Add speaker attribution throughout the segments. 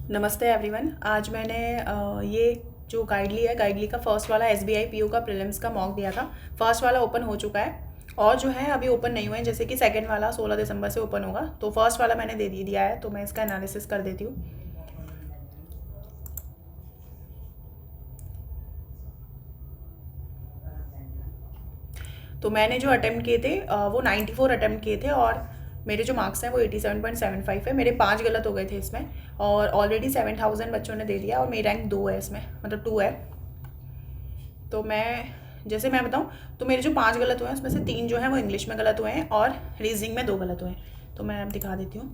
Speaker 1: नमस्ते एवरीवन। आज मैंने ये जो गाइडली का फर्स्ट वाला एसबीआई पीओ का प्रीलिम्स का मॉक दिया था। फर्स्ट वाला ओपन हो चुका है और जो है अभी ओपन नहीं हुए हैं, जैसे कि सेकंड वाला 16 दिसंबर से ओपन होगा। तो फर्स्ट वाला मैंने दे दिया है, तो मैं इसका एनालिसिस कर देती हूँ। तो मैंने जो अटैम्प्ट किए थे वो 94 अटैम्प्ट किए थे और मेरे जो मार्क्स हैं वो 87.75 है। मेरे 5 गलत हो गए थे इसमें और ऑलरेडी 7000 बच्चों ने दे दिया और मेरी रैंक 2 है इसमें, मतलब 2 है। तो मैं बताऊँ तो मेरे जो 5 गलत हुए हैं उसमें से 3 जो हैं वो इंग्लिश में गलत हुए हैं और रीजनिंग में 2 गलत हुए हैं। तो मैं अब दिखा देती हूँ।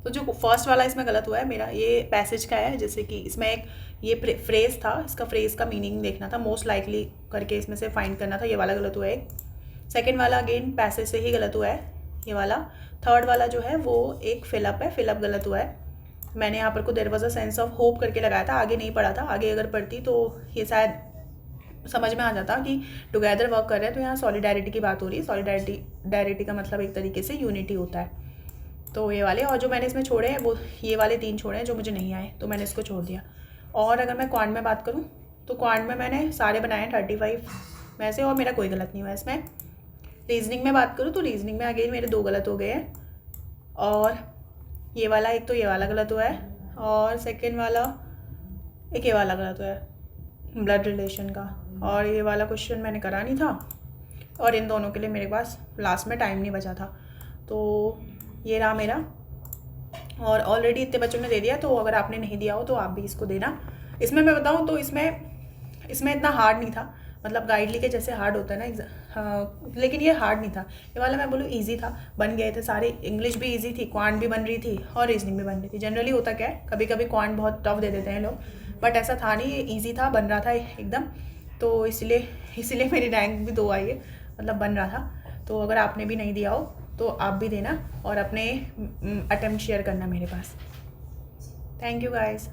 Speaker 1: तो जो फर्स्ट वाला इसमें गलत हुआ है मेरा, ये पैसेज का है। जैसे कि इसमें एक ये फ्रेज था, इसका फ्रेज का मीनिंग देखना था, मोस्ट लाइकली करके इसमें से फाइंड करना था। ये वाला गलत हुआ है एक। सेकेंड वाला अगेन पैसेज से ही गलत हुआ है, ये वाला। थर्ड वाला जो है वो एक फिलअप है, फिलअप गलत हुआ है। मैंने यहाँ पर को there was a sense of hope करके लगाया था, आगे नहीं पढ़ा था। आगे अगर पढ़ती तो ये शायद समझ में आ जाता कि टुगेदर वर्क कर रहे हैं। तो यहाँ सॉलिडारिटी की बात हो रही है। सॉलिडारिटी का मतलब एक तरीके से यूनिटी होता है। तो ये वाले, और जो मैंने इसमें छोड़े हैं वो ये वाले 3 छोड़े हैं जो मुझे नहीं आए, तो मैंने इसको छोड़ दिया। और अगर मैं क्वांट में बात करूँ तो क्वांट में मैंने सारे बनाए हैं 35 में से और मेरा कोई गलत नहीं हुआ इसमें। रीजनिंग में बात करूँ तो रीजनिंग में अगेन मेरे 2 गलत हो गए हैं और ये वाला, एक तो ये वाला गलत हुआ है और सेकेंड वाला एक ये वाला गलत हुआ है, ब्लड रिलेशन का। और ये वाला क्वेश्चन मैंने करा नहीं था और इन दोनों के लिए मेरे पास लास्ट में टाइम नहीं बचा था। तो ये रहा मेरा, और ऑलरेडी इतने बच्चों ने दे दिया। तो अगर आपने नहीं दिया हो तो आप भी इसको देना। इसमें मैं बताऊँ तो इसमें इतना हार्ड नहीं था, मतलब गाइडली के जैसे हार्ड होता है ना लेकिन ये हार्ड नहीं था। ये वाला मैं बोलूँ ईजी था, बन गए थे सारे। इंग्लिश भी ईजी थी, क्वांट भी बन रही थी और रीजनिंग भी बन रही थी। जनरली होता क्या है, कभी कभी क्वांट बहुत टफ दे देते हैं लोग, बट ऐसा था नहीं, ये ईजी था, बन रहा था एकदम। तो इसलिए मेरी रैंक भी 2 आई है, मतलब बन रहा था। तो अगर आपने भी नहीं दिया हो तो आप भी देना और अपने अटेम्प्ट शेयर करना मेरे पास। Thank you guys.